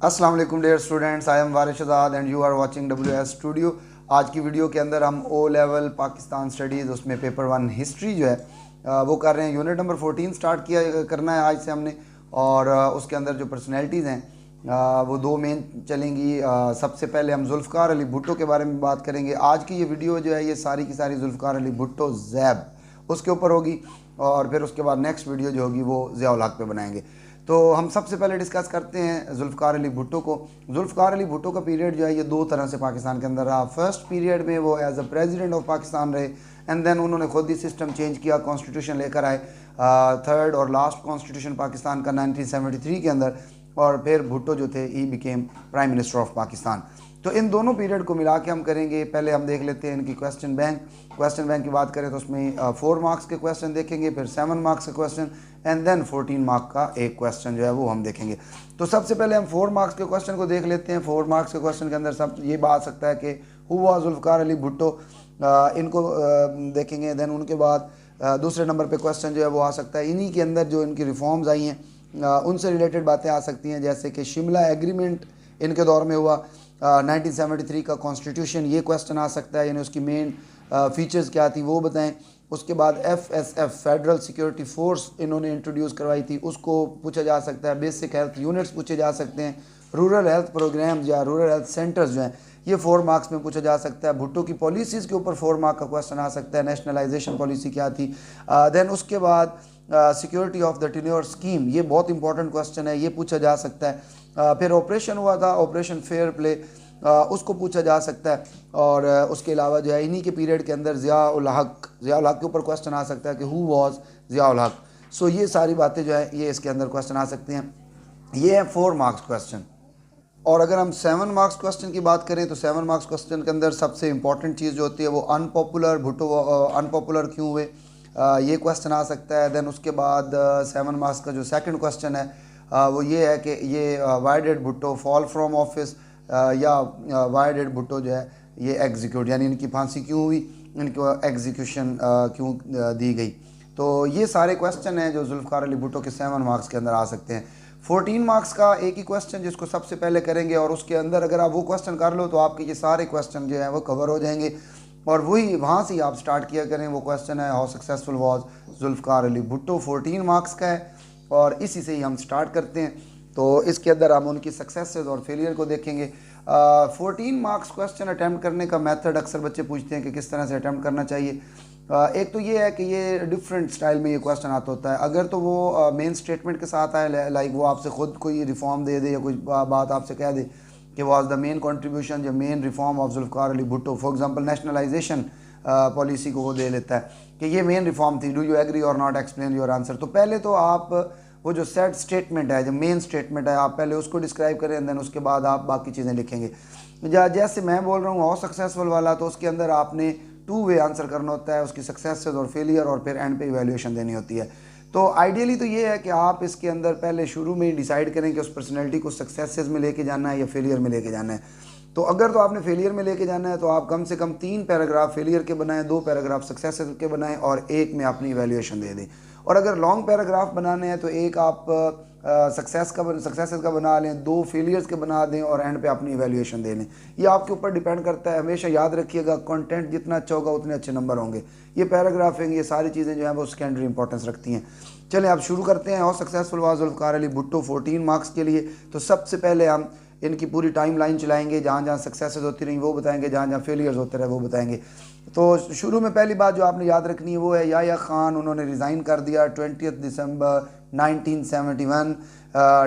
अस्सलाम वालेकुम dear students, I am Warish Azad and you are watching WS studio. आज की वीडियो के अंदर हम ओ लेवल पाकिस्तान स्टडीज़ उसमें पेपर 1 हिस्ट्री जो है वो कर रहे हैं। यूनिट नंबर 14 स्टार्ट किया करना है आज से हमने। और उसके अंदर जो पर्सनैलिटीज़ हैं वो दो मेन चलेंगी। सबसे पहले हम जुल्फ़कार अली भुट्टो के बारे में बात करेंगे। आज की ये वीडियो जो है ये सारी की सारी जुल्फ़कार अली भुट्टो ज़ैब उसके ऊपर होगी, और फिर उसके बाद नेक्स्ट वीडियो जो होगी वो ज़िया-उल हक़ पे बनाएंगे। तो हम सबसे पहले डिस्कस करते हैं जुल्फ़कार अली भुट्टो को। जुल्फ़कार अली भुट्टो का पीरियड जो है ये दो तरह से पाकिस्तान के अंदर रहा। फर्स्ट पीरियड में वो as a president of Pakistan रहे, एंड देन उन्होंने खुद ही सिस्टम चेंज किया, कॉन्स्टिट्यूशन लेकर आए। थर्ड और लास्ट कॉन्स्टिट्यूशन पाकिस्तान का 1973 के अंदर, और फिर भुट्टो जो थे he became prime minister of Pakistan. तो इन दोनों पीरियड को मिला के हम करेंगे। पहले हम देख लेते हैं इनकी क्वेश्चन बैंक की बात करें तो उसमें 4 मार्क्स के क्वेश्चन देखेंगे, फिर 7 मार्क्स के क्वेश्चन, एंड देन 14 मार्क का एक क्वेश्चन जो है वो हम देखेंगे। तो सबसे पहले हम 4 मार्क्स के क्वेश्चन को देख लेते हैं। 4 मार्क्स के क्वेश्चन के अंदर सब ये बात सकता है कि हु वाज जुल्फ़कार अली भुट्टो, इनको देखेंगे। देन उनके बाद दूसरे नंबर पे क्वेश्चन जो है वो आ सकता है इन्हीं के अंदर जो इनकी रिफॉर्म्स आई हैं उनसे रिलेटेड बातें आ सकती हैं, जैसे कि शिमला एग्रीमेंट इनके दौर में हुआ, 1973 का कॉन्स्टिट्यूशन, ये क्वेश्चन आ सकता है, यानी उसकी मेन फीचर्स क्या थी वो बताएं। उसके बाद FSF फेडरल सिक्योरिटी फोर्स इन्होंने इंट्रोड्यूस करवाई थी, उसको पूछा जा सकता है। बेसिक हेल्थ यूनिट्स पूछे जा सकते हैं। रूरल हेल्थ प्रोग्राम्स या रूरल हेल्थ सेंटर्स जो हैं ये 4 मार्क्स में पूछा जा सकता है। भुट्टो की पॉलिसीज़ के ऊपर 4 मार्क का क्वेश्चन आ सकता है। नेशनलाइजेशन पॉलिसी क्या थी। देन उसके बाद security of the tenure scheme, ये बहुत इंपॉर्टेंट क्वेश्चन है, ये पूछा जा सकता है। फिर ऑपरेशन हुआ था, ऑपरेशन फेयर प्ले, उसको पूछा जा सकता है। और उसके अलावा जो है इन्हीं के पीरियड के अंदर ज़िया-उल हक़ के ऊपर क्वेश्चन आ सकता है कि हु वाज ज़िया-उल हक़। सो ये सारी बातें जो है ये इसके अंदर क्वेश्चन आ सकते हैं। ये है 4 मार्क्स क्वेश्चन। और अगर हम 7 मार्क्स क्वेश्चन की बात करें तो 7 मार्क्स क्वेश्चन के अंदर सबसे इंपॉर्टेंट चीज़ जो होती है वो अनपॉपुलर, भुट्टो अनपॉपुलर क्यों हुए, ये क्वेश्चन आ सकता है। देन उसके बाद 7 मार्क्स का जो सेकंड क्वेश्चन है वो ये है कि ये why did Bhutto fall from office, या व्हाई डिड भुट्टो जो है ये एग्जीक्यूट, यानी इनकी फांसी क्यों हुई, इनको एग्जीक्यूशन क्यों दी गई। तो ये सारे क्वेश्चन हैं जो जुल्फ़कार अली भुट्टो के 7 मार्क्स के अंदर आ सकते हैं। 14 मार्क्स का एक ही क्वेश्चन जिसको सबसे पहले करेंगे, और उसके अंदर अगर आप वो क्वेश्चन कर लो तो आपके ये सारे क्वेश्चन जो हैं वो कवर हो जाएंगे, और वही वहाँ से ही आप स्टार्ट किया करें। वो क्वेश्चन है how successful was Zulfiqar Ali Bhutto, 14 marks का है, और इसी से ही हम स्टार्ट करते हैं। तो इसके अंदर हम उनकी सक्सेसेस और फेलियर को देखेंगे। 14 मार्क्स क्वेश्चन अटैम्प्ट करने का मेथड अक्सर बच्चे पूछते हैं कि किस तरह से अटैम्प्ट करना चाहिए। एक तो ये है कि ये डिफरेंट स्टाइल में ये क्वेश्चन आता होता है। अगर तो वो मेन स्टेटमेंट के साथ आए, लाइक वो आपसे खुद कोई रिफॉर्म दे दे या कोई बात आपसे कह दे कि वाज द मेन कंट्रीब्यूशन या main reform of Zulfiqar Ali Bhutto, for example nationalisation policy को वो दे लेता है कि ये मेन रिफॉर्म थी, डू यू एग्री और नॉट, एक्सप्लेन योर आंसर। तो पहले तो आप वो जो सेट स्टेटमेंट है, जो मेन स्टेटमेंट है, आप पहले उसको डिस्क्राइब करें, देन उसके बाद आप बाकी चीज़ें लिखेंगे। जैसे मैं बोल रहा हूँ हाउ सक्सेसफुल वाला, तो उसके अंदर आपने 2 वे आंसर करना होता है, उसकी सक्सेसेस और फेलियर, और फिर एंड पे इवैल्यूएशन देनी होती है। तो आइडियली तो ये है कि आप इसके अंदर पहले शुरू में ही डिसाइड करें कि उस पर्सनैलिटी को सक्सेसेस में लेके जाना है या फेलियर में लेके जाना है। तो अगर तो आपने फेलियर में लेके जाना है तो आप कम से कम 3 पैराग्राफ फेलियर के बनाएं, 2 पैराग्राफ सक्सेसेस के बनाएं, और एक में अपनी इवैल्यूएशन दे दें। और अगर लॉन्ग पैराग्राफ बनाने हैं तो एक आप सक्सेसेस का बना लें, 2 फेलियर्स के बना दें, और एंड पे अपनी इवैल्यूएशन दे लें। ये आपके ऊपर डिपेंड करता है। हमेशा याद रखिएगा कंटेंट जितना अच्छा होगा उतने अच्छे नंबर होंगे। ये पैराग्राफिंग, ये सारी चीज़ें जो हैं वो सेकेंडरी इंपॉर्टेंस रखती हैं। चलें आप शुरू करते हैं। How successful was Zulfiqar Ali Bhutto 14 marks के लिए। तो सबसे पहले हम इनकी पूरी टाइम लाइन चलाएंगे, जहाँ जहाँ सक्सेसेस होती रही वो बताएंगे, जहाँ जहाँ फेलियर्स होते रहे वो बताएंगे। तो शुरू में पहली बात जो आपने याद रखनी है वो है याह्या खान, उन्होंने रिज़ाइन कर दिया 20 दिसंबर 1971।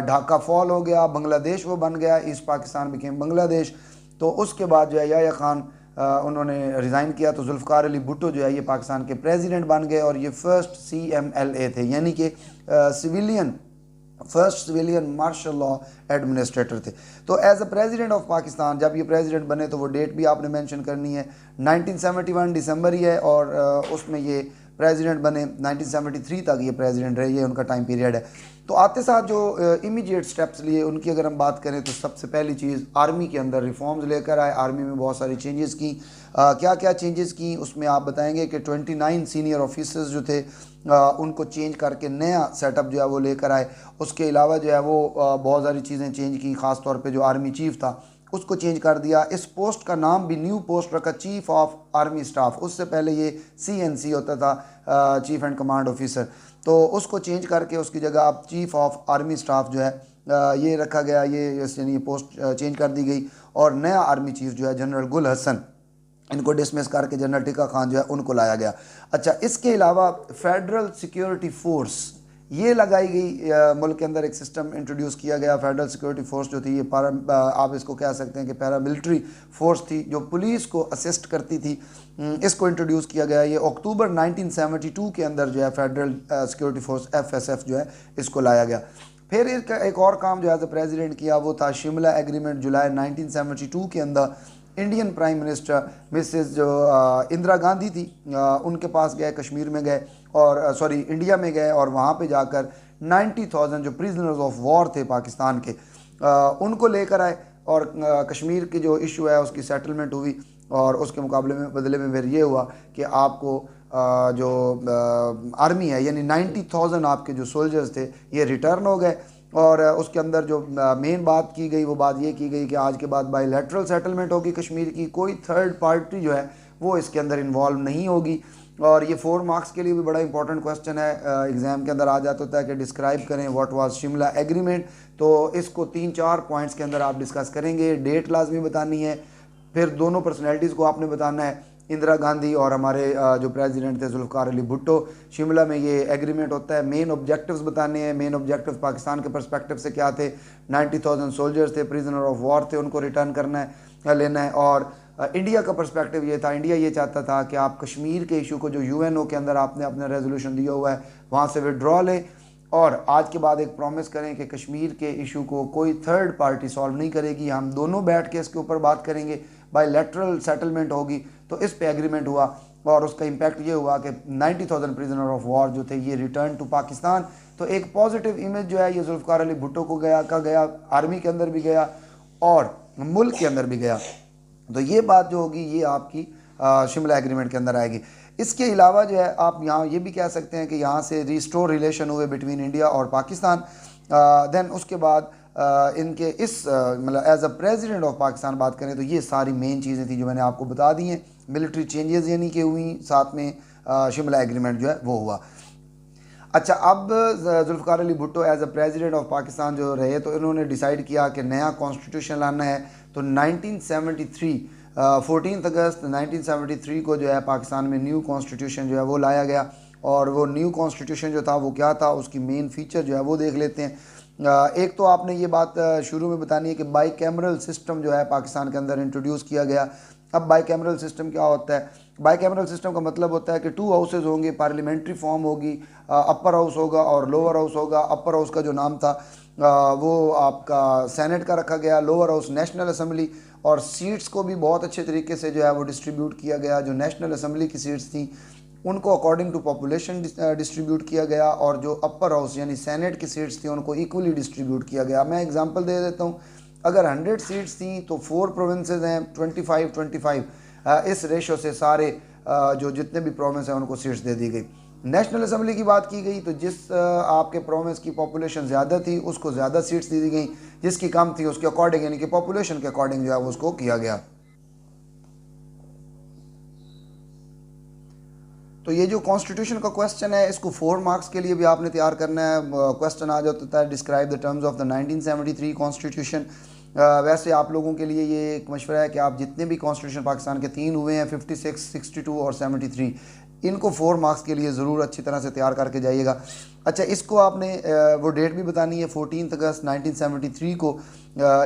ढाका फॉल हो गया, बांग्लादेश वो बन गया, ईस्ट पाकिस्तान बिकेम बांग्लादेश। तो उसके बाद जो है याह्या खान उन्होंने रिज़ाइन किया, तो जुल्फ़कार अली भुट्टो जो है ये पाकिस्तान के प्रेसिडेंट बन गए, और ये फर्स्ट CMLA थे, यानी कि first civilian martial law administrator थे। तो as a president of Pakistan जब ये प्रेसिडेंट बने तो वो डेट भी आपने मेंशन करनी है, 1971 दिसंबर ही है, और उसमें ये प्रेसिडेंट बने। 1973 तक ये प्रेसिडेंट रहे, ये उनका टाइम पीरियड है। तो आते साथ जो इमीडिएट स्टेप्स लिए उनकी अगर हम बात करें तो सबसे पहली चीज़ आर्मी के अंदर रिफॉर्म्स लेकर आए। आर्मी में बहुत सारी चेंजेस की। क्या क्या चेंजेस की उसमें आप बताएंगे कि 29 सीनियर ऑफिसर्स जो थे उनको चेंज करके नया सेटअप जो है वो लेकर आए। उसके अलावा जो है वो बहुत सारी चीज़ें चेंज की, ख़ास तौर पे जो आर्मी चीफ था उसको चेंज कर दिया। इस पोस्ट का नाम भी न्यू पोस्ट रखा, चीफ ऑफ आर्मी स्टाफ। उससे पहले ये CNC होता था, चीफ एंड कमांड ऑफिसर, तो उसको चेंज करके उसकी जगह अब चीफ ऑफ आर्मी स्टाफ जो है ये रखा गया, ये पोस्ट चेंज कर दी गई। और नया आर्मी चीफ जो है जनरल गुल हसन, इनको डिसमिस करके जनरल टिक्का खान जो है उनको लाया गया। अच्छा, इसके अलावा फेडरल सिक्योरिटी फोर्स ये लगाई गई, मुल्क के अंदर एक सिस्टम इंट्रोड्यूस किया गया। फेडरल सिक्योरिटी फोर्स जो थी ये आप इसको कह सकते हैं कि पैरामिलिट्री फोर्स थी जो पुलिस को असिस्ट करती थी। इसको इंट्रोड्यूस किया गया। ये अक्टूबर 1972 के अंदर जो है फेडरल सिक्योरिटी फोर्स FSF जो है इसको लाया गया। फिर एक और काम जो एज ए प्रेसिडेंट किया वो था शिमला एग्रीमेंट। जुलाई 1972 के अंदर इंडियन प्राइम मिनिस्टर मिसेस जो इंदिरा गांधी थी, उनके पास गए, कश्मीर में गए और इंडिया में गए और वहाँ पे जाकर 90,000 जो प्रिजनर्स ऑफ वॉर थे पाकिस्तान के, उनको लेकर आए और कश्मीर की जो इशू है उसकी सेटलमेंट हुई। और उसके मुकाबले में बदले में फिर ये हुआ कि आपको जो आर्मी है यानी 90,000 आपके जो सोल्जर्स थे ये रिटर्न हो गए। और उसके अंदर जो मेन बात की गई वो बात ये की गई कि आज के बाद बायलैटरल सेटलमेंट होगी कश्मीर की, कोई थर्ड पार्टी जो है वो इसके अंदर इन्वॉल्व नहीं होगी। और ये 4 मार्क्स के लिए भी बड़ा इंपॉर्टेंट क्वेश्चन है, एग्ज़ाम के अंदर आ जाता होता है कि डिस्क्राइब करें व्हाट वाज शिमला एग्रीमेंट। तो इसको 3-4 पॉइंट्स के अंदर आप डिस्कस करेंगे। डेट लाजमी बतानी है, फिर दोनों पर्सनैलिटीज़ को आपने बताना है, इंदिरा गांधी और हमारे जो प्रेसिडेंट थे जुल्फ़िकार अली भुट्टो। शिमला में ये एग्रीमेंट होता है। मेन ऑब्जेक्टिव्स बताने हैं। मेन ऑब्जेक्टिव्स पाकिस्तान के पर्सपेक्टिव से क्या थे? 90,000 सोल्जर्स थे, प्रिजनर ऑफ वॉर थे, उनको रिटर्न करना है, लेना है। और इंडिया का पर्सपेक्टिव ये था, इंडिया ये चाहता था कि आप कश्मीर के इशू को जो UNO के अंदर आपने अपना रेजोल्यूशन दिया हुआ है वहाँ से विड्रॉ लें और आज के बाद एक प्रॉमिस करें कि कश्मीर के इशू को कोई थर्ड पार्टी सॉल्व नहीं करेगी, हम दोनों बैठ के इसके ऊपर बात करेंगे, बायलैटरल सेटलमेंट होगी। तो इस पे एग्रीमेंट हुआ और उसका इम्पैक्ट ये हुआ कि 90,000 प्रिजनर ऑफ वॉर जो थे ये रिटर्न टू पाकिस्तान। तो एक पॉजिटिव इमेज जो है ये जुल्फ़िकार अली भुट्टो को गया, आर्मी के अंदर भी गया और मुल्क के अंदर भी गया। तो ये बात जो होगी ये आपकी शिमला एग्रीमेंट के अंदर आएगी। इसके अलावा जो है आप यहाँ ये भी कह सकते हैं कि यहाँ से रिस्टोर रिलेशन हुए बिटवीन इंडिया और पाकिस्तान। देन उसके बाद इनके इस मतलब as a president of Pakistan बात करें तो ये सारी मेन चीज़ें थी जो मैंने आपको बता दी हैं। मिलिट्री चेंजेस यानी कि हुई, साथ में शिमला एग्रीमेंट जो है वो हुआ। अच्छा, अब Zulfikar Ali Bhutto as a president of Pakistan जो रहे तो इन्होंने डिसाइड किया कि नया कॉन्स्टिट्यूशन लाना है। तो 1973 14 अगस्त 1973 को जो है पाकिस्तान में न्यू कॉन्स्टिट्यूशन जो है वो लाया गया। और वो न्यू कॉन्स्टिट्यूशन जो था वो क्या था, उसकी मेन फीचर जो है वो देख लेते हैं। एक तो आपने ये बात शुरू में बतानी है कि बाई कैमरल सिस्टम जो है पाकिस्तान के अंदर इंट्रोड्यूस किया गया। अब बाई कैमरल सिस्टम क्या होता है? बाई कैमरल सिस्टम का मतलब होता है कि 2 हाउसेज होंगे, पार्लियामेंट्री फॉर्म होगी, अपर हाउस होगा और लोअर हाउस होगा। अपर हाउस का जो नाम था वो आपका सेनेट का रखा गया, लोअर हाउस नेशनल असम्बली। और सीट्स को भी बहुत अच्छे तरीके से जो है वो डिस्ट्रीब्यूट किया गया। जो नेशनल असम्बली की सीट्स थी उनको अकॉर्डिंग टू पॉपुलेशन डिस्ट्रीब्यूट किया गया और जो अपर हाउस यानी सेनेट की सीट्स थी उनको इक्वली डिस्ट्रीब्यूट किया गया। मैं एग्जांपल दे देता हूँ, अगर 100 सीट्स थी तो 4 प्रोविंसेस हैं, 25-25 इस रेशो से सारे जो जितने भी प्रोविंस हैं उनको सीट्स दे दी गई। नेशनल असम्बली की बात की गई तो जिस आपके प्रोविंस की पॉपुलेशन ज़्यादा थी उसको ज़्यादा सीट्स दी गई, जिसकी कम थी उसके अकॉर्डिंग यानी कि पॉपुलेशन के अकॉर्डिंग जो है उसको किया गया। तो ये जो कॉन्स्टिट्यूशन का क्वेश्चन है इसको 4 मार्क्स के लिए भी आपने तैयार करना है। क्वेश्चन आ जाता है describe the terms of the 1973 constitution. वैसे आप लोगों के लिए ये एक मशवरा है कि आप जितने भी कॉन्स्टिट्यूशन पाकिस्तान के 3 हुए हैं 56, 62 और 73, इनको 4 मार्क्स के लिए ज़रूर अच्छी तरह से तैयार करके जाइएगा। अच्छा, इसको आपने वो डेट भी बतानी है। 14 अगस्त 1973 को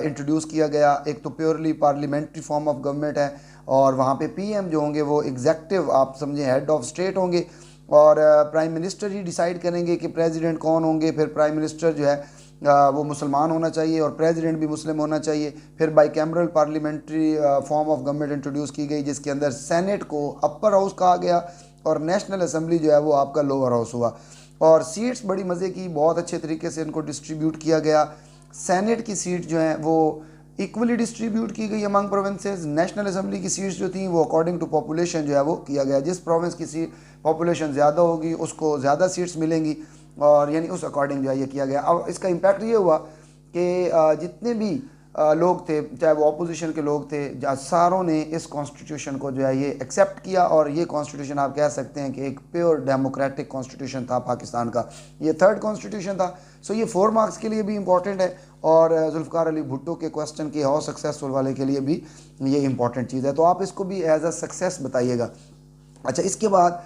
इंट्रोड्यूस किया गया। एक तो purely parliamentary form of government है और वहाँ पे PM जो होंगे वो एग्जेक्टिव आप समझें हेड ऑफ स्टेट होंगे और प्राइम मिनिस्टर ही डिसाइड करेंगे कि प्रेसिडेंट कौन होंगे। फिर प्राइम मिनिस्टर जो है वो मुसलमान होना चाहिए और प्रेसिडेंट भी मुस्लिम होना चाहिए। फिर by cameral parliamentary form of government introduce की गई जिसके अंदर सेनेट को अपर हाउस कहा गया और नेशनल असम्बली जो है वो आपका लोअर हाउस हुआ। और सीट्स बड़ी मज़े की, बहुत अच्छे तरीके से इनको डिस्ट्रीब्यूट किया गया। सेनेट की सीट जो हैं वो इक्वली डिस्ट्रीब्यूट की गई अमंग प्रोविंसेस। नेशनल असम्बली की सीट्स जो थी वो अकॉर्डिंग टू पॉपुलेशन जो है वो किया गया। जिस प्रोविंस की सीट पॉपुलेशन ज़्यादा होगी उसको ज़्यादा सीट्स मिलेंगी, और यानी उस अकॉर्डिंग जो है ये किया गया। अब इसका इम्पैक्ट ये हुआ कि जितने भी लोग थे, चाहे वो अपोजिशन के लोग थे, सारों ने इस कॉन्स्टिट्यूशन को जो है ये एक्सेप्ट किया, और ये कॉन्स्टिट्यूशन आप कह सकते हैं कि एक प्योर डेमोक्रेटिक कॉन्स्टिट्यूशन था पाकिस्तान का। ये थर्ड कॉन्स्टिट्यूशन था। सो ये 4 मार्क्स के लिए भी इंपॉर्टेंट है, और जुल्फ़िकार अली भुट्टो के क्वेश्चन के हाउ सक्सेसफुल वाले के लिए भी ये इंपॉर्टेंट चीज़ है। तो आप इसको भी एज अ सक्सेस बताइएगा। अच्छा, इसके बाद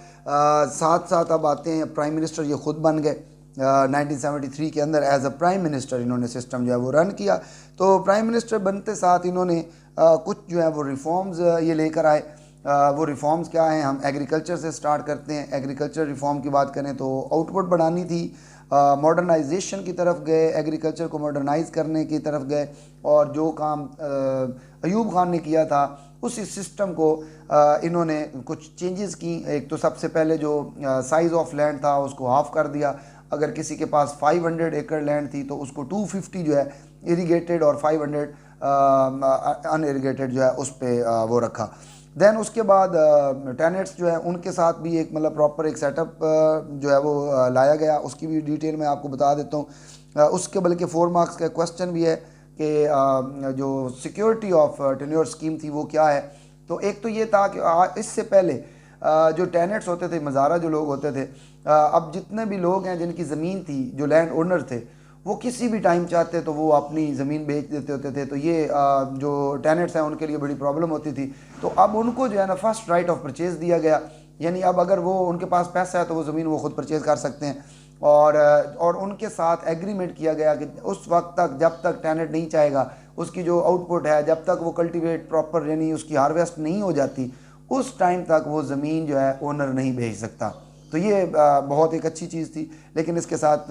साथ साथ अब आते हैं प्राइम मिनिस्टर ये ख़ुद बन गए। 1973 के अंदर एज अ प्राइम मिनिस्टर इन्होंने सिस्टम जो है वो रन किया। तो प्राइम मिनिस्टर बनते साथ इन्होंने कुछ जो है वो रिफॉर्म्स ये लेकर आए। वो रिफॉर्म्स क्या हैं, हम एग्रीकल्चर से स्टार्ट करते हैं। एग्रीकल्चर रिफॉर्म की बात करें तो आउटपुट बढ़ानी थी, मॉडर्नाइजेशन की तरफ गए, एग्रीकल्चर को मॉडर्नाइज करने की तरफ गए, और जो काम अयूब खान ने किया था उसी सिस्टम को इन्होंने कुछ चेंजेस की। एक तो सबसे पहले जो साइज़ ऑफ लैंड था उसको हाफ कर दिया। अगर किसी के पास 500 एकड़ लैंड थी तो उसको 250 जो है इरीगेटेड और 500 अनइरीगेटेड जो है उस पर वो रखा। देन उसके बाद टेनेट्स जो है उनके साथ भी एक मतलब प्रॉपर एक सेटअप जो है वो लाया गया। उसकी भी डिटेल मैं आपको बता देता हूँ। उसके बल्कि 4 मार्क्स का क्वेश्चन भी है कि जो सिक्योरिटी ऑफ टेन्योर स्कीम थी वो क्या है। तो एक तो ये था कि इससे पहले जो टेनेट्स होते थे, मज़ारा जो लोग होते थे, अब जितने भी लोग हैं जिनकी ज़मीन थी, जो लैंड ओनर थे, वो किसी भी टाइम चाहते तो वो अपनी ज़मीन बेच देते होते थे। तो ये जो टेनेट्स हैं उनके लिए बड़ी प्रॉब्लम होती थी। तो अब उनको जो है ना फर्स्ट राइट ऑफ परचेज़ दिया गया, यानी अब अगर वो उनके पास पैसा है तो वो ज़मीन वो खुद परचेज़ कर सकते हैं। और उनके साथ एग्रीमेंट किया गया कि उस वक्त तक जब तक टेनेंट नहीं चाहेगा, उसकी जो आउटपुट है जब तक वो कल्टीवेट प्रॉपर यानी उसकी हार्वेस्ट नहीं हो जाती, उस टाइम तक वो ज़मीन जो है ओनर नहीं भेज सकता। तो ये बहुत एक अच्छी चीज़ थी। लेकिन इसके साथ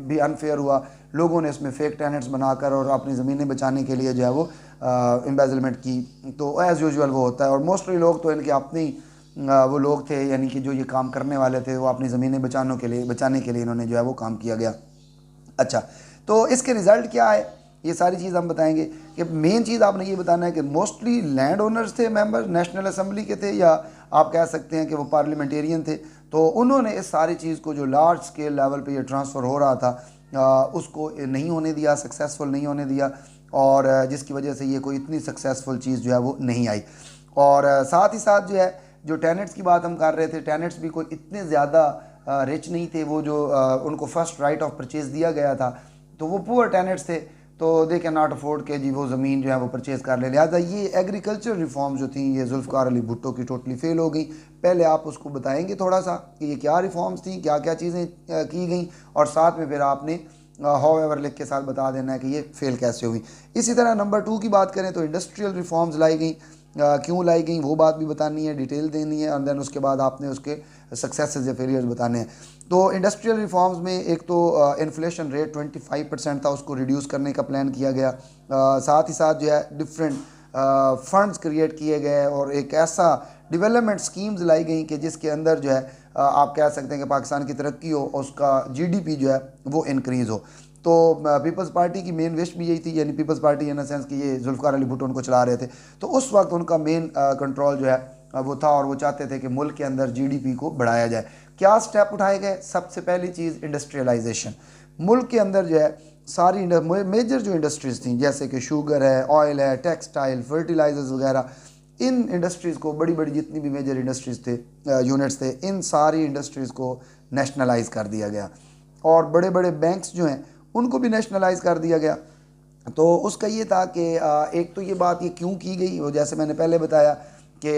भी अनफेयर हुआ, लोगों ने इसमें फेक टेनेंट्स बनाकर और अपनी ज़मीनें बचाने के लिए जो है वो एम्बेजलमेंट की। तो एज़ यूजुअल वो होता है, और मोस्टली लोग तो इनके अपनी वो लोग थे, यानी कि जो ये काम करने वाले थे वो अपनी ज़मीनें बचाने के लिए इन्होंने जो है वो काम किया गया। अच्छा, तो इसके रिज़ल्ट क्या है ये सारी चीज़ हम बताएंगे। कि मेन चीज़ आपने ये बताना है कि मोस्टली लैंड ओनर्स थे मेंबर नेशनल असेंबली के थे, या आप कह सकते हैं कि वो पार्लियामेंटेरियन थे। तो उन्होंने इस सारी चीज़ को जो लार्ज स्केल लेवल पे ये ट्रांसफ़र हो रहा था उसको नहीं होने दिया, सक्सेसफुल नहीं होने दिया, और जिसकी वजह से ये कोई इतनी सक्सेसफुल चीज़ जो है वो नहीं आई। और साथ ही साथ जो है जो टेनेट्स की बात हम कर रहे थे, टेनेट्स भी कोई इतने ज़्यादा रिच नहीं थे। वो जो उनको फर्स्ट राइट ऑफ परचेज़ दिया गया था तो वो पुअर टेनेट्स थे, तो दे कैन नॉट अफोर्ड के जी वो ज़मीन जो है वो परचेज़ कर ले। लिहाजा ये एग्रीकल्चर रिफॉर्म जो थी ये जुल्फ़िकार अली भुट्टो की टोटली फेल हो गई। पहले आप उसको बताएंगे थोड़ा सा कि ये क्या रिफॉर्म्स थी, क्या क्या चीज़ें की गई, और साथ में फिर आपने हाउ एवर लिख के साथ बता देना है कि ये फेल कैसे हुई। इसी तरह नंबर 2 की बात करें तो इंडस्ट्रियल रिफॉर्म्स लाई गई, क्यों लाई गई वो बात भी बतानी है, डिटेल देनी है, और देन उसके बाद आपने उसके सक्सेसेस या फेलियर्स बताने हैं। तो इंडस्ट्रियल रिफॉर्म्स में एक तो इन्फ्लेशन रेट 25% था, उसको रिड्यूस करने का प्लान किया गया। साथ ही साथ जो है डिफरेंट फंड्स क्रिएट किए गए, और एक ऐसा डेवलपमेंट स्कीम्स लाई गई कि जिसके अंदर जो है आप कह सकते हैं कि पाकिस्तान की तरक्की हो, उसका GDP जो है वो इंक्रीज़ हो। तो पीपल्स पार्टी की मेन विश भी यही थी, यानी people's party in the sense कि ये जुल्फ़िकार अली भुट्टो उनको चला रहे थे। तो उस वक्त उनका मेन कंट्रोल जो है वो था, और वो चाहते थे कि मुल्क के अंदर GDP को बढ़ाया जाए। क्या स्टेप उठाए गए? सबसे पहली चीज़ इंडस्ट्रियलाइजेशन। मुल्क के अंदर जो है सारी मेजर जो इंडस्ट्रीज़ थी, जैसे कि शुगर है, ऑयल है, टेक्सटाइल, फर्टिलाइजर्स वगैरह, इन इंडस्ट्रीज़ को, बड़ी बड़ी जितनी भी मेजर इंडस्ट्रीज़ थे, यूनिट्स थे, इन सारी इंडस्ट्रीज़ को नेशनलाइज कर दिया गया, और बड़े बड़े बैंक्स जो हैं उनको भी नेशनलाइज कर दिया गया। तो उसका ये था कि एक तो ये बात ये क्यों की गई, वो जैसे मैंने पहले बताया कि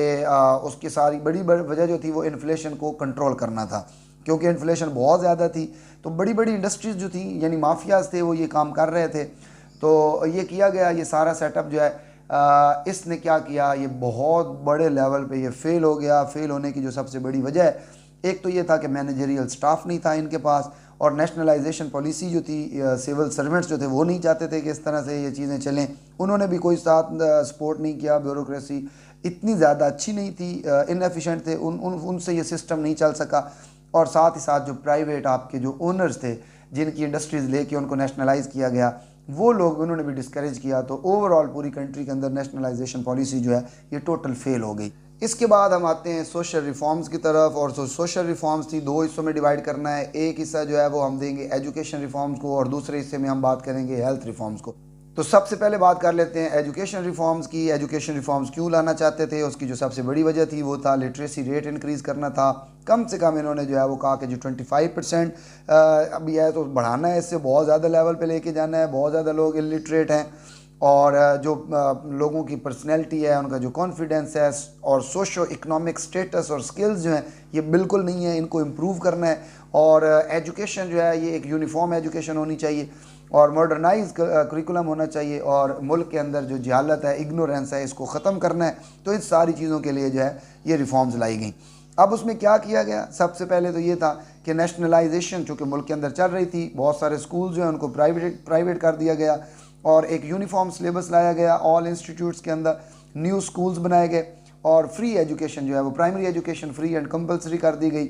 उसकी सारी बड़ी वजह जो थी वो इन्फ्लेशन को कंट्रोल करना था, क्योंकि इन्फ्लेशन बहुत ज़्यादा थी। तो बड़ी बड़ी इंडस्ट्रीज़ जो थी, यानी माफियाज थे, वो ये काम कर रहे थे। तो ये किया गया, ये सारा सेटअप जो है इसने क्या किया, ये बहुत बड़े लेवल पे ये फेल हो गया। फेल होने की जो सबसे बड़ी वजह है, एक तो ये था कि मैनेजरियल स्टाफ नहीं था इनके पास, और नेशनलाइजेशन पॉलिसी जो थी, सिविल सर्वेंट्स जो थे वो नहीं चाहते थे कि इस तरह से ये चीज़ें चलें। उन्होंने भी कोई साथ सपोर्ट नहीं किया, ब्यूरोक्रेसी इतनी ज़्यादा अच्छी नहीं थी, इनएफिशिएंट थे, उनसे ये सिस्टम नहीं चल सका। और साथ ही साथ जो प्राइवेट आपके जो ओनर्स थे, जिनकी इंडस्ट्रीज़ लेके उनको नेशनलाइज किया गया, वो लोग उन्होंने भी डिस्करेज किया। तो ओवरऑल पूरी कंट्री के अंदर नेशनलाइजेशन पॉलिसी जो है ये टोटल फेल हो गई। इसके बाद हम आते हैं सोशल रिफॉर्म्स की तरफ। और जो सोशल रिफॉर्म्स थी दो हिस्सों में डिवाइड करना है। एक हिस्सा जो है वो हम देंगे एजुकेशन रिफॉर्म्स को और दूसरे हिस्से में हम बात करेंगे हेल्थ रिफॉर्म्स को। तो सबसे पहले बात कर लेते हैं एजुकेशन रिफॉर्म्स की। एजुकेशन रिफॉर्म्स क्यों लाना चाहते थे, उसकी जो सबसे बड़ी वजह थी वो था लिटरेसी रेट इंक्रीज़ करना था। कम से कम इन्होंने जो है वो कहा कि जो 25% अभी है तो बढ़ाना है, इससे बहुत ज़्यादा लेवल पे लेके जाना है। बहुत ज़्यादा लोग इलिटरेट हैं और जो लोगों की पर्सनैलिटी है, उनका जो कॉन्फिडेंस है और सोशो इकोनॉमिक स्टेटस और स्किल्स जो हैं ये बिल्कुल नहीं है, इनको इम्प्रूव करना है। और एजुकेशन जो है ये एक यूनिफॉर्म एजुकेशन होनी चाहिए और मॉडर्नाइज करिकुलम होना चाहिए और मुल्क के अंदर जो जहालत है, इग्नोरेंस है, इसको ख़त्म करना है। तो इन सारी चीज़ों के लिए जो है ये रिफॉर्म्स लाई गई। अब उसमें क्या किया गया, सबसे पहले तो ये था कि नेशनलाइजेशन चूँकि मुल्क के अंदर चल रही थी, बहुत सारे स्कूल जो हैं उनको प्राइवेट कर दिया गया और एक यूनिफॉर्म सिलेबस लाया गया ऑल इंस्टीट्यूट्स के अंदर। न्यू स्कूल्स बनाए गए और फ्री एजुकेशन जो है वो primary education free and compulsory कर दी गई।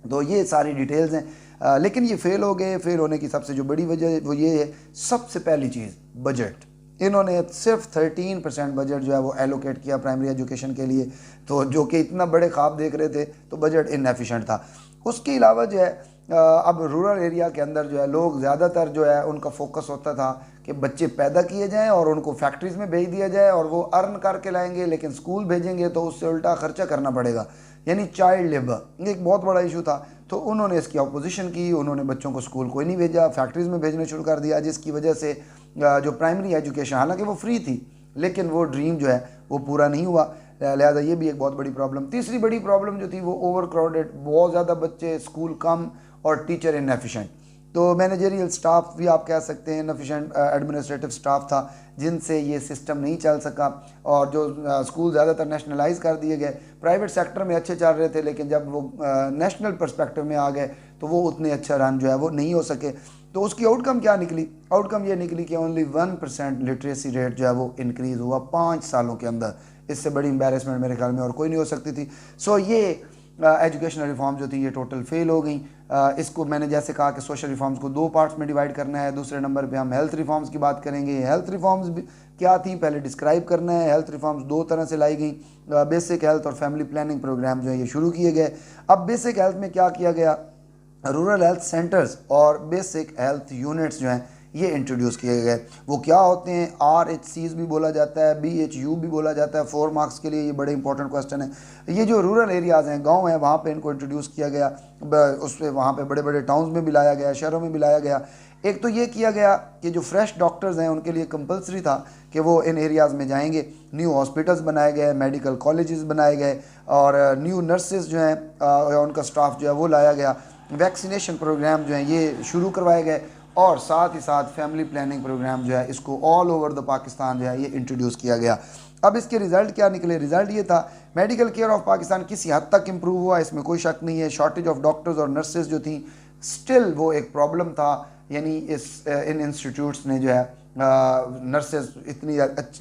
तो ये सारी डिटेल्स हैं, लेकिन ये फेल हो गए। फेल होने की सबसे जो बड़ी वजह वो ये है, सबसे पहली चीज़ बजट। इन्होंने सिर्फ 13% बजट जो है वो एलोकेट किया प्राइमरी एजुकेशन के लिए, तो जो कि इतना बड़े ख्वाब देख रहे थे, तो बजट इनएफिशिएंट था। उसके अलावा जो है अब रूरल एरिया के अंदर जो है लोग ज़्यादातर जो है उनका फोकस होता था कि बच्चे पैदा किए जाएं और उनको फैक्ट्रीज़ में भेज दिया जाए और वो अर्न करके लाएंगे, लेकिन स्कूल भेजेंगे तो उससे उल्टा खर्चा करना पड़ेगा, यानी चाइल्ड लेबर एक बहुत बड़ा इशू था। तो उन्होंने इसकी अपोजिशन की, उन्होंने बच्चों को स्कूल कोई नहीं भेजा, फैक्ट्रीज़ में भेजना शुरू कर दिया, जिसकी वजह से जो प्राइमरी एजुकेशन हालांकि वो फ्री थी लेकिन वो ड्रीम जो है वो पूरा नहीं हुआ। लिहाजा ये भी एक बहुत बड़ी प्रॉब्लम। तीसरी बड़ी प्रॉब्लम जो थी वो ओवर क्राउडेड, बहुत ज़्यादा बच्चे, स्कूल कम और टीचर इनएफिशिएंट। तो मैनेजरियल स्टाफ भी आप कह सकते हैं इनएफिशिएंट एडमिनिस्ट्रेटिव स्टाफ था जिनसे ये सिस्टम नहीं चल सका। और जो स्कूल ज़्यादातर नेशनलाइज कर दिए गए, प्राइवेट सेक्टर में अच्छे चल रहे थे लेकिन जब वो नेशनल पर्सपेक्टिव में आ गए तो वो उतने अच्छा रन जो है वो नहीं हो सके। तो उसकी आउटकम क्या निकली, आउटकम ये निकली कि ओनली 1% लिटरेसी रेट जो है वो इंक्रीज़ हुआ 5 सालों के अंदर। इससे बड़ी एम्बेरसमेंट मेरे ख्याल में और कोई नहीं हो सकती थी। सो ये एजुकेशनल रिफॉर्म जो थी ये टोटल फेल हो गई। इसको मैंने जैसे कहा कि सोशल रिफॉर्म्स को दो पार्ट्स में डिवाइड करना है। दूसरे नंबर पे हम हेल्थ रिफॉर्म्स की बात करेंगे। हेल्थ रिफॉर्म्स क्या थी पहले डिस्क्राइब करना है। हेल्थ रिफॉर्म्स दो तरह से लाई गई, बेसिक हेल्थ और फैमिली प्लानिंग प्रोग्राम जो है ये शुरू किए गए। अब बेसिक हेल्थ में क्या किया गया, रूरल हेल्थ सेंटर्स और बेसिक हेल्थ यूनिट्स जो हैं ये इंट्रोड्यूस किए गए। वो क्या होते हैं, RHCs भी बोला जाता है, BHU भी बोला जाता है। 4 मार्क्स के लिए ये बड़े इंपॉर्टेंट क्वेश्चन है। ये जो रूरल एरियाज़ हैं, गांव हैं, वहाँ पे इनको इंट्रोड्यूस किया गया। उस पर वहाँ पे बड़े बड़े टाउन्स में भी लाया गया, शहरों में भी लाया गया। एक तो ये किया गया कि जो फ्रेश डॉक्टर्स हैं उनके लिए कंपलसरी था कि वो इन एरियाज़ में जाएंगे। न्यू हॉस्पिटल्स बनाए गए, मेडिकल कॉलेजेस बनाए गए और न्यू नर्सेज जो हैं उनका स्टाफ जो है वो लाया गया। वैक्सीनेशन प्रोग्राम जो हैं ये शुरू करवाए गए और साथ ही साथ फैमिली प्लानिंग प्रोग्राम जो है इसको ऑल ओवर द पाकिस्तान जो है ये इंट्रोड्यूस किया गया। अब इसके रिज़ल्ट क्या निकले, रिज़ल्ट ये था मेडिकल केयर ऑफ पाकिस्तान किसी हद तक इम्प्रूव हुआ, इसमें कोई शक नहीं है। शॉर्टेज ऑफ डॉक्टर्स और नर्सेज जो थी स्टिल वो एक प्रॉब्लम था, यानी इन इंस्टीट्यूट्स ने जो है नर्सेज इतनी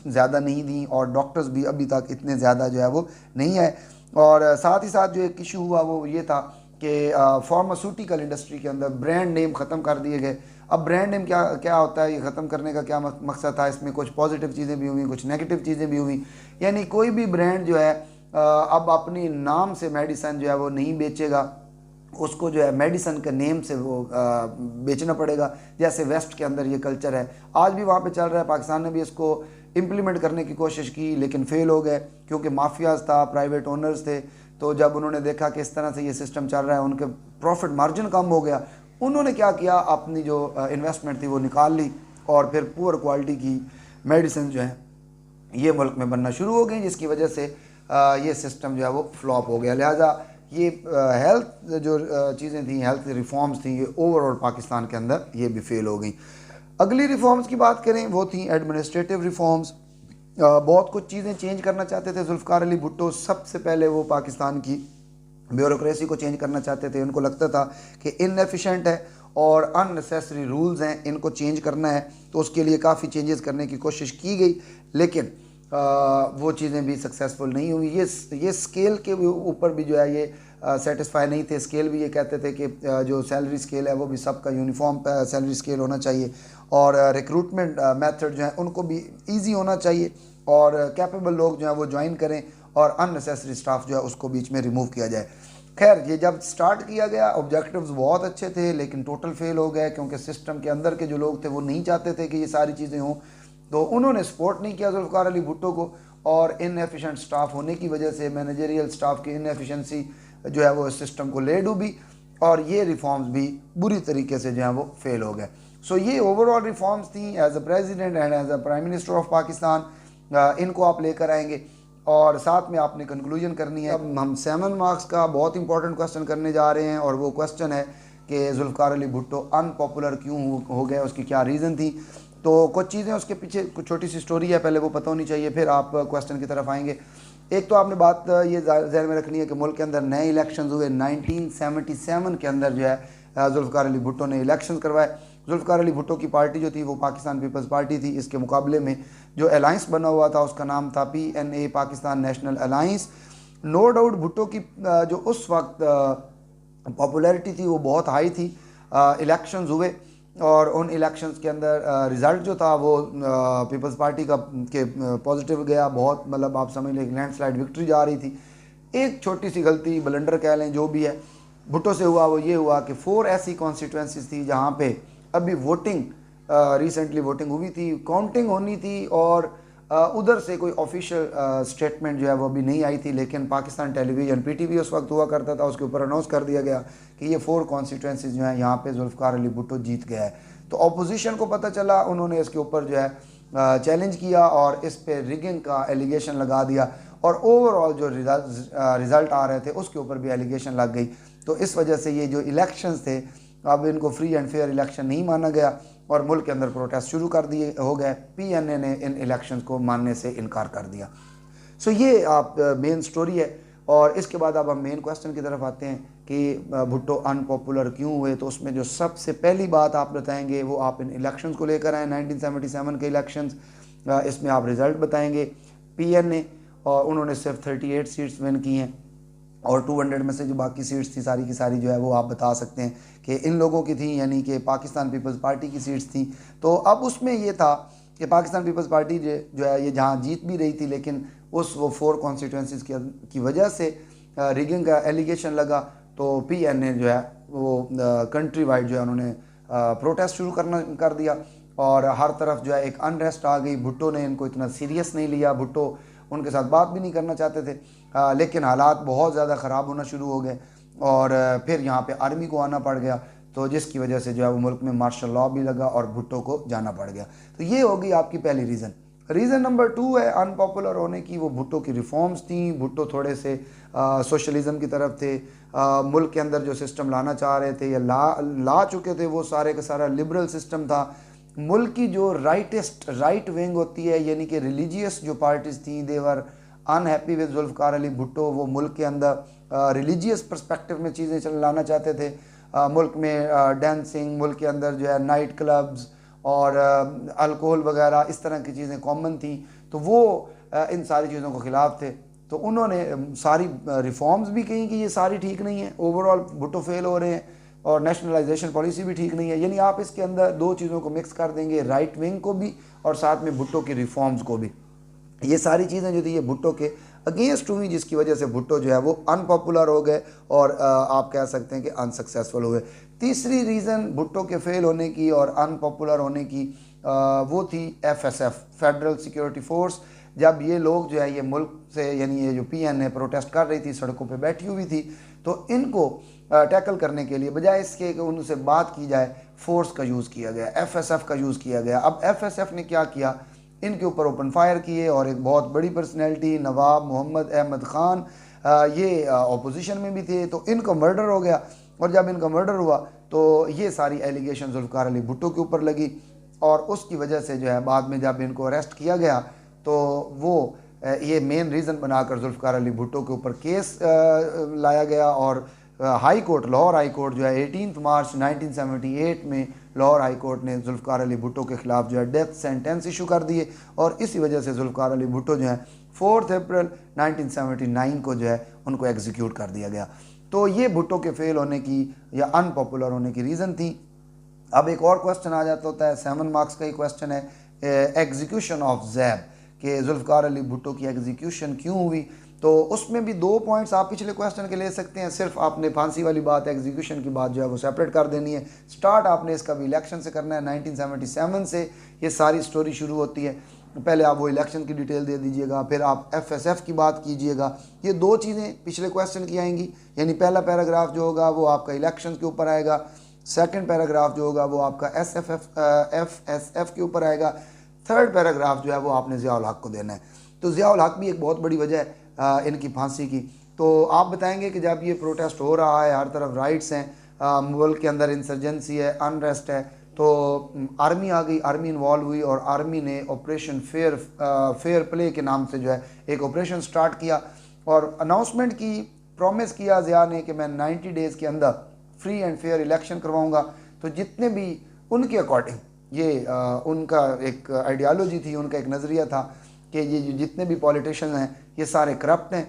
ज़्यादा नहीं दी और डॉक्टर्स भी अभी तक इतने ज़्यादा जो है वो नहीं है। और साथ ही साथ जो एक इशू हुआ वो ये था कि फार्मास्यूटिकल इंडस्ट्री के अंदर ब्रांड नेम ख़त्म कर दिए गए। अब ब्रांड नेम क्या क्या होता है, ये ख़त्म करने का क्या मकसद था, इसमें कुछ पॉजिटिव चीज़ें भी हुई, कुछ नेगेटिव चीज़ें भी हुई। यानी कोई भी ब्रांड जो है अब अपनी नाम से मेडिसन जो है वो नहीं बेचेगा, उसको जो है मेडिसन के नेम से वो बेचना पड़ेगा। जैसे वेस्ट के अंदर ये कल्चर है, आज भी वहाँ पे चल रहा है। पाकिस्तान ने भी इसको इम्प्लीमेंट करने की कोशिश की लेकिन फेल हो गए क्योंकि माफियाज था, प्राइवेट ओनर्स थे। तो जब उन्होंने देखा कि इस तरह से ये सिस्टम चल रहा है, उनके प्रॉफिट मार्जिन कम हो गया, उन्होंने क्या किया, अपनी जो इन्वेस्टमेंट थी वो निकाल ली और फिर पुअर क्वालिटी की मेडिसिन जो है ये मुल्क में बनना शुरू हो गई, जिसकी वजह से ये सिस्टम जो है वो फ्लॉप हो गया। लिहाजा ये हेल्थ जो चीज़ें थी, हेल्थ रिफॉर्म्स थी, ये ओवरऑल पाकिस्तान के अंदर ये भी फेल हो गई। अगली रिफॉर्म्स की बात करें वो थी एडमिनिस्ट्रेटिव रिफॉर्म्स। बहुत कुछ चीज़ें चेंज करना चाहते थे जुल्फ़िकार अली भुट्टो। सबसे पहले वो पाकिस्तान की ब्यूरोक्रेसी को चेंज करना चाहते थे। उनको लगता था कि इनएफिशिएंट है और अननेसेसरी रूल्स हैं, इनको चेंज करना है। तो उसके लिए काफ़ी चेंजेस करने की कोशिश की गई लेकिन वो चीज़ें भी सक्सेसफुल नहीं हुई। ये स्केल के ऊपर भी जो है ये सेटिस्फाई नहीं थे। स्केल भी ये कहते थे कि जो सैलरी स्केल है वो भी सबका यूनिफॉर्म सैलरी स्केल होना चाहिए, और रिक्रूटमेंट मेथड जो है उनको भी ईजी होना चाहिए, और कैपेबल लोग जो हैं वो ज्वाइन करें, और अननेसेसरी स्टाफ जो है उसको बीच में रिमूव किया जाए। खैर, ये जब स्टार्ट किया गया ऑब्जेक्टिव्स बहुत अच्छे थे, लेकिन टोटल फेल हो गए, क्योंकि सिस्टम के अंदर के जो लोग थे वो नहीं चाहते थे कि ये सारी चीज़ें हों। तो उन्होंने सपोर्ट नहीं किया जुल्फ़िकार अली भुट्टो को, और इनएफिशिएंट स्टाफ होने की वजह से, मैनेजरियल स्टाफ की इनएफिशिएंसी जो है वो सिस्टम को ले डूबी, और ये रिफॉर्म्स भी बुरी तरीके से जो है वो फेल हो गए। सो ये ओवरऑल रिफॉर्म्स थी as a president and as a prime minister of Pakistan, इनको आप लेकर आएंगे, और साथ में आपने कंक्लूजन करनी है। अब हम 7 मार्क्स का बहुत इंपॉर्टेंट क्वेश्चन करने जा रहे हैं, और वो क्वेश्चन है कि जुल्फ़िकार अली भुट्टो अनपॉपुलर क्यों हो गए, उसकी क्या रीज़न थी। तो कुछ चीज़ें उसके पीछे, कुछ छोटी सी स्टोरी है, पहले वो पता होनी चाहिए, फिर आप क्वेश्चन की तरफ आएंगे। एक तो आपने बात ये ज़हन में रखनी है कि मुल्क के अंदर नए इलेक्शंस हुए 1977 के अंदर, जो है जुल्फ़िकार अली भुट्टो ने इलेक्शन करवाए। जुल्फ़िकार अली भुट्टो की पार्टी जो थी वो पाकिस्तान पीपल्स पार्टी थी। इसके मुकाबले में जो अलाइंस बना हुआ था उसका नाम था PNA, Pakistan national alliance. No doubt Bhutto की जो उस वक्त पॉपुलैरिटी थी वो बहुत हाई थी। इलेक्शंस हुए, और उन इलेक्शंस के अंदर रिज़ल्ट जो था वो पीपल्स पार्टी का के पॉजिटिव गया बहुत, मतलब आप समझ लें लैंडस्लाइड विक्ट्री जा रही थी। एक छोटी सी गलती, ब्लंडर कह लें, जो भी है, भुट्टो से हुआ, वो ये हुआ कि 4 ऐसी कॉन्स्टिट्यूंसीज थी जहाँ पे अभी वोटिंग, रिसेंटली वोटिंग हुई थी, काउंटिंग होनी थी, और उधर से कोई ऑफिशियल स्टेटमेंट जो है वो अभी नहीं आई थी। लेकिन पाकिस्तान टेलीविज़न PTV उस वक्त हुआ करता था, उसके ऊपर अनाउंस कर दिया गया कि ये 4 कॉन्स्टिट्यूंसीज जो हैं यहाँ पे जुल्फ़िकार अली भुट्टो जीत गया है। तो अपोजिशन को पता चला, उन्होंने इसके ऊपर जो है चैलेंज किया, और इस पे रिगिंग का एलिगेशन लगा दिया, और ओवरऑल जो रिज़ल्ट आ रहे थे उसके ऊपर भी एलिगेशन लग गई। तो इस वजह से ये जो इलेक्शंस थे, अब इनको फ्री एंड फेयर इलेक्शन नहीं माना गया, और मुल्क के अंदर प्रोटेस्ट शुरू कर दिए हो गए। PNA ने इन इलेक्शंस को मानने से इनकार कर दिया। सो ये आप मेन स्टोरी है, और इसके बाद अब हम मेन क्वेश्चन की तरफ आते हैं कि भुट्टो अनपॉपुलर क्यों हुए। तो उसमें जो सबसे पहली बात आप बताएंगे वो आप इन इलेक्शंस को लेकर आए, 1977 के इलेक्शंस। इसमें आप रिज़ल्ट बताएंगे। PNA, और उन्होंने सिर्फ 38 सीट्स विन की हैं, और 200 में से जो बाकी सीट्स थी सारी की सारी जो है वो आप बता सकते हैं कि इन लोगों की थी, यानी कि पाकिस्तान पीपल्स पार्टी की सीट्स थी। तो अब उसमें ये था कि पाकिस्तान पीपल्स पार्टी जो है ये जहाँ जीत भी रही थी, लेकिन वो 4 कॉन्स्टिट्यूंसीज की वजह से रिगिंग का एलिगेशन लगा। तो PNA जो है वो कंट्री वाइड जो है उन्होंने प्रोटेस्ट शुरू कर दिया, और हर तरफ जो है एक अनरेस्ट आ गई। भुट्टो ने इनको इतना सीरियस नहीं लिया, भुट्टो उनके साथ बात भी नहीं करना चाहते थे, लेकिन हालात बहुत ज़्यादा ख़राब होना शुरू हो गए, और फिर यहाँ पे आर्मी को आना पड़ गया, तो जिसकी वजह से जो है वो मुल्क में मार्शल लॉ भी लगा, और भुट्टो को जाना पड़ गया। तो ये होगी आपकी पहली रीज़न। रीज़न नंबर 2 है अनपॉपुलर होने की, वो भुट्टो की रिफॉर्म्स थी। भुट्टो थोड़े से सोशलिज़म की तरफ थे, मुल्क के अंदर जो सिस्टम लाना चाह रहे थे या ला चुके थे, वो सारे का सारा लिबरल सिस्टम था। मुल्क की जो राइट विंग होती है, यानी कि रिलीजियस जो पार्टीज़ थी, देवर अनहैप्पी विद जुल्फ़िकार अली भुट्टो। वो मुल्क के अंदर रिलीजियस पर्सपेक्टिव में चीज़ें लाना चाहते थे। मुल्क में डांसिंग, मुल्क के अंदर जो है नाइट क्लब्स और अल्कोहल वगैरह इस तरह की चीज़ें कॉमन थी, तो वो इन सारी चीज़ों के ख़िलाफ़ थे। तो उन्होंने सारी रिफॉर्म्स भी कही कि ये सारी ठीक नहीं है, ओवरऑल भुट्टो फेल हो रहे हैं, और नेशनलाइजेशन पॉलिसी भी ठीक नहीं है। यानी आप इसके अंदर 2 चीज़ों को मिक्स कर देंगे, राइट विंग को भी और साथ में भुट्टो की रिफॉर्म्स को भी। ये सारी चीज़ें जो थी ये भुट्टो के अगेंस्ट हुई, जिसकी वजह से भुट्टो जो है वो अनपॉपुलर हो गए, और आप कह सकते हैं कि अनसक्सेसफुल हो गए। तीसरी रीज़न भुट्टो के फेल होने की और अनपॉपुलर होने की वो थी FSF, फेडरल सिक्योरिटी फोर्स। जब ये लोग जो है ये मुल्क से, यानी ये जो PNA प्रोटेस्ट कर रही थी, सड़कों पे बैठी हुई थी, तो इनको टैकल करने के लिए बजाय इसके कि उनसे बात की जाए, फोर्स का यूज़ किया गया, FSF का यूज़ किया गया। अब FSF ने क्या किया, इनके ऊपर ओपन फायर किए, और एक बहुत बड़ी पर्सनैलिटी नवाब मोहम्मद अहमद ख़ान, ये अपोजिशन में भी थे, तो इनका मर्डर हो गया। और जब इनका मर्डर हुआ तो ये सारी एलिगेशन जुल्फ़िकार अली भुट्टो के ऊपर लगी, और उसकी वजह से जो है बाद में जब इनको अरेस्ट किया गया तो वो ये मेन रीज़न बनाकर जुल्फ़िकार अली भुट्टो के ऊपर केस लाया गया, और high court, Lahore high court जो है 18 मार्च 1978 में लाहौर हाई कोर्ट ने जुल्फ़िकार अली भुट्टो के ख़िलाफ़ जो है डेथ सेंटेंस इशू कर दिए, और इसी वजह से जुल्फ़िकार अली भुट्टो जो है 4 अप्रैल 1979 को जो है उनको एग्जीक्यूट कर दिया गया। तो ये भुट्टो के फेल होने की या अनपॉपुलर होने की रीज़न थी। अब एक और क्वेश्चन आ जाता होता है, 7 मार्क्स का ही क्वेश्चन है, एग्जीक्यूशन ऑफ ज़ैब, कि जुल्फ़िकार अली भुट्टो की एग्जीक्यूशन क्यों हुई। तो उसमें भी 2 पॉइंट्स आप पिछले क्वेश्चन के ले सकते हैं, सिर्फ आपने फांसी वाली बात, एग्जीक्यूशन की बात जो है वो सेपरेट कर देनी है। स्टार्ट आपने इसका भी इलेक्शन से करना है, 1977 से ये सारी स्टोरी शुरू होती है। पहले आप वो इलेक्शन की डिटेल दे दीजिएगा, फिर आप FSF की बात कीजिएगा। ये 2 चीज़ें पिछले क्वेश्चन की आएंगी, यानी पहला पैराग्राफ जो होगा वो आपका इलेक्शन के ऊपर आएगा, सेकंड पैराग्राफ जो होगा वो आपका FSF के ऊपर आएगा, थर्ड पैराग्राफ जो है वो आपने ज़ियाउल हक को देना है। तो ज़ियाउल हक भी एक बहुत बड़ी वजह है इनकी फांसी की। तो आप बताएंगे कि जब ये प्रोटेस्ट हो रहा है, हर तरफ राइट्स हैं, मुल्क के अंदर इंसर्जेंसी है, अनरेस्ट है, तो आर्मी आ गई, आर्मी इन्वॉल्व हुई और आर्मी ने ऑपरेशन फेयर प्ले के नाम से जो है एक ऑपरेशन स्टार्ट किया और अनाउंसमेंट की, प्रॉमिस किया ज़िया ने कि मैं 90 डेज़ के अंदर फ्री एंड फेयर इलेक्शन करवाऊंगा। तो जितने भी उनके अकॉर्डिंग ये उनका एक आइडियालॉजी थी, उनका एक नज़रिया था कि ये जितने भी पॉलिटिशियन हैं ये सारे करप्ट हैं,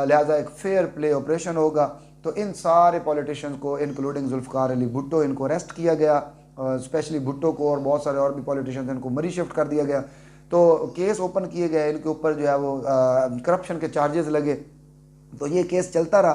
लिहाजा एक फेयर प्ले ऑपरेशन होगा। तो इन सारे पॉलिटिशियंस को इंक्लूडिंग जुल्फ़िकार अली भुट्टो, इनको अरेस्ट किया गया, स्पेशली भुट्टो को, और बहुत सारे और भी पॉलिटिशियंस इनको मरी शिफ्ट कर दिया गया। तो केस ओपन किए गए, इनके ऊपर जो है वो करप्शन के चार्जेस लगे, तो ये केस चलता रहा।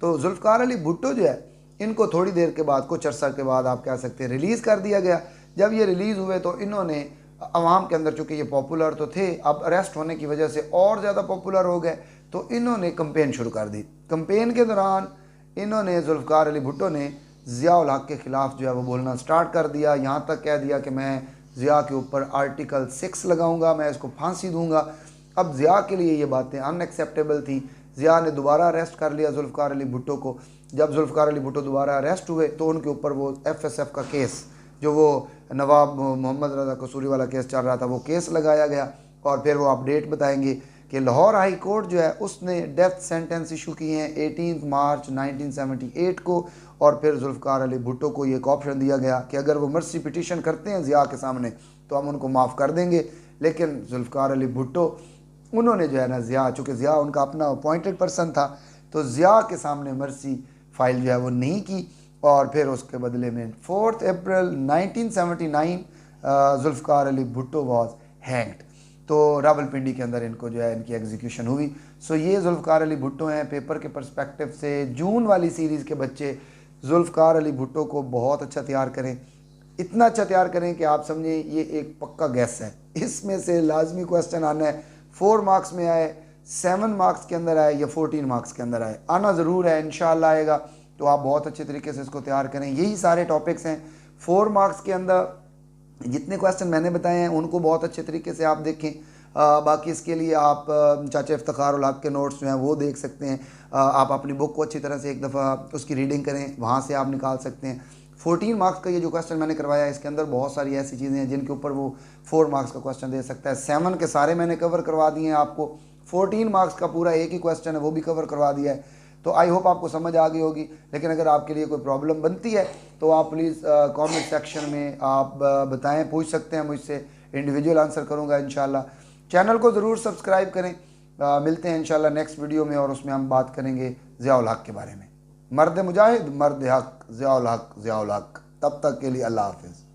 तो जुल्फ़िकार अली भुट्टो जो है इनको थोड़ी देर के बाद, कुछ अर्सा के बाद आप कह सकते हैं, रिलीज़ कर दिया गया। जब ये रिलीज़ हुए तो इन्होंने अवाम के अंदर, चूँकि ये पॉपुलर तो थे, अब अरेस्ट होने की वजह से और ज़्यादा पॉपुलर हो गए, तो इन्होंने कंपेन शुरू कर दी। कंपेन के दौरान इन्होंने, जुल्फ़िकार अली भुट्टो ने ज़ियाउल हक के ख़िलाफ़ जो है वो बोलना स्टार्ट कर दिया। यहाँ तक कह दिया कि मैं ज़िया के ऊपर आर्टिकल 6 लगाऊंगा, मैं इसको फांसी दूंगा। अब ज़िया के लिए ये बातें अनएक्सेप्टेबल थी। ज़िया ने दोबारा अरेस्ट कर लिया जुल्फ़िकार अली भुट्टो को। जब जुल्फ़िकार अली भुट्टो दोबारा अरेस्ट हुए तो उनके ऊपर वो FSF का केस, जो वो नवाब मोहम्मद रज़ा कसूरी वाला केस चल रहा था, वो केस लगाया गया। और फिर वो अपडेट बताएंगे कि लाहौर हाई कोर्ट जो है उसने डेथ सेंटेंस इशू किए हैं 18 मार्च 1978 को। और फिर जुल्फ़िकार अली भुट्टो को ये एक ऑप्शन दिया गया कि अगर वो मर्सी पिटीशन करते हैं ज़िया के सामने तो हम उनको माफ़ कर देंगे। लेकिन जुल्फ़िकार अली भुट्टो, उन्होंने जो है ना, ज़िया, चूँकि ज़िया उनका अपना अपॉइंटेड पर्सन था, तो ज़िया के सामने मर्सी फाइल जो है वो नहीं की। और फिर उसके बदले में 4 अप्रैल 1979 जुल्फ़िकार अली भुट्टो वॉज हैंग्ड। तो रावलपिंडी के अंदर इनको जो है इनकी एग्जीक्यूशन हुई। सो ये जुल्फ़िकार अली भुट्टो हैं। पेपर के पर्सपेक्टिव से जून वाली सीरीज़ के बच्चे जुल्फ़िकार अली भुट्टो को बहुत अच्छा तैयार करें, इतना अच्छा तैयार करें कि आप समझें ये एक पक्का गैस है, इसमें से लाजमी क्वेश्चन आना है। 4 मार्क्स में आए, 7 मार्क्स के अंदर आए या 14 मार्क्स के अंदर आए, आना ज़रूर है, इंशाअल्लाह आएगा। तो आप बहुत अच्छे तरीके से इसको तैयार करें। यही सारे टॉपिक्स हैं 4 मार्क्स के अंदर। जितने क्वेश्चन मैंने बताए हैं उनको बहुत अच्छे तरीके से आप देखें। बाकी इसके लिए आप चाचा इफ्तिखार उल हक के नोट्स जो हैं वो देख सकते हैं। आप अपनी बुक को अच्छी तरह से एक दफ़ा उसकी रीडिंग करें, वहाँ से आप निकाल सकते हैं। 14 मार्क्स का ये जो क्वेश्चन मैंने करवाया है इसके अंदर बहुत सारी ऐसी चीज़ें हैं जिनके ऊपर वो 4 मार्क्स का क्वेश्चन दे सकता है। 7 के सारे मैंने कवर करवा दिए हैं आपको। 14 मार्क्स का पूरा एक ही क्वेश्चन है, वो भी कवर करवा दिया है। तो आई होप आपको समझ आ गई होगी। लेकिन अगर आपके लिए कोई प्रॉब्लम बनती है तो आप प्लीज़ कमेंट सेक्शन में आप बताएं, पूछ सकते हैं मुझसे, इंडिविजुअल आंसर करूंगा इंशाल्लाह। चैनल को ज़रूर सब्सक्राइब करें। मिलते हैं इंशाल्लाह नेक्स्ट वीडियो में, और उसमें हम बात करेंगे ज़ियाउल हक के बारे में। मर्द मुजाहिद, मर्द हक, ज़ियाउल हक, ज़ियाउल हक। तब तक के लिए अल्लाह हाफ़िज़।